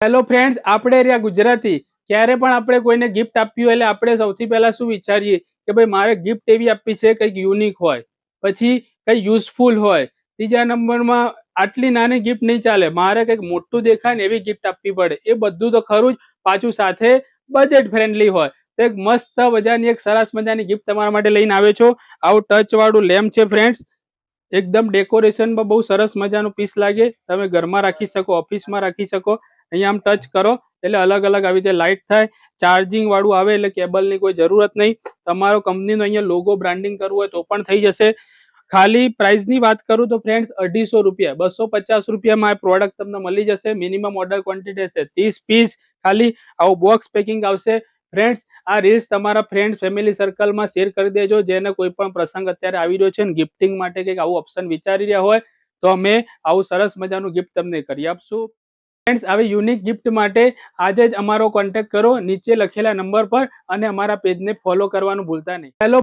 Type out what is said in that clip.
Hello friends, આપણે રહ્યા ગુજરાતી. ક્યારે પણ આપણે કોઈને ગિફ્ટ આપવી હોય એટલે આપણે સૌથી પહેલા શું વિચારીએ કે ભાઈ મારે ગિફ્ટ એવી આપવી છે કંઈક યુનિક હોય, પછી કંઈ યુઝફુલ હોય. ત્રીજા નંબરમાં આટલી નાની ગિફ્ટ નહીં ચાલે, મારે કંઈક મોટું દેખાય ને એવી ગિફ્ટ આપવી પડે. એ બધું તો ખરું જ, પાછું સાથે બજેટ ફ્રેન્ડલી હોય. તો એક મસ્ત મજાની એક સરસ મજાની ગિફ્ટ તમારા માટે લઈને આવ્યો છો. આવું ટચ વાળું લેમ્પ છે ફ્રેન્ડ્સ. એકદમ ડેકોરેશનમાં બહુ સરસ મજાનું પીસ લાગે. તમે ઘરમાં રાખી શકો, ઓફિસમાં રાખી શકો. અહીંયા આમ ટચ કરો એટલે અલગ અલગ આવી રીતે લાઇટ થાય. ચાર્જિંગ વાળું આવે એટલે કેબલની કોઈ જરૂરત નહીં. તમારો કંપનીનો અહીંયા લોગો બ્રાન્ડિંગ કરવું હોય તો પણ થઈ જશે. ખાલી પ્રાઇસની વાત કરું તો ફ્રેન્ડ્સ 250 રૂપિયા, 250 રૂપિયામાં આ પ્રોડક્ટ તમને મળી જશે. મિનિમમ ઓર્ડર ક્વોન્ટિટી હશે 30 પીસ. ખાલી આવું બોક્સ પેકિંગ આવશે. ફ્રેન્ડ્સ, આ રીલ્સ તમારા ફ્રેન્ડ ફેમિલી સર્કલમાં શેર કરી દેજો, જેને કોઈ પણ પ્રસંગ અત્યારે આવી રહ્યો છે ને ગિફ્ટિંગ માટે કંઈક આવું ઓપ્શન વિચારી રહ્યા હોય તો અમે આવું સરસ મજાનું ગિફ્ટ તમને કરી આપશું. ફ્રેન્ડ્સ, આવી યુનિક ગિફ્ટ માટે આજે જ અમારો કોન્ટેક્ટ કરો નીચે લખેલા નંબર પર અને અમારા પેજને ફોલો કરવાનું ભૂલતા નહીં. હેલો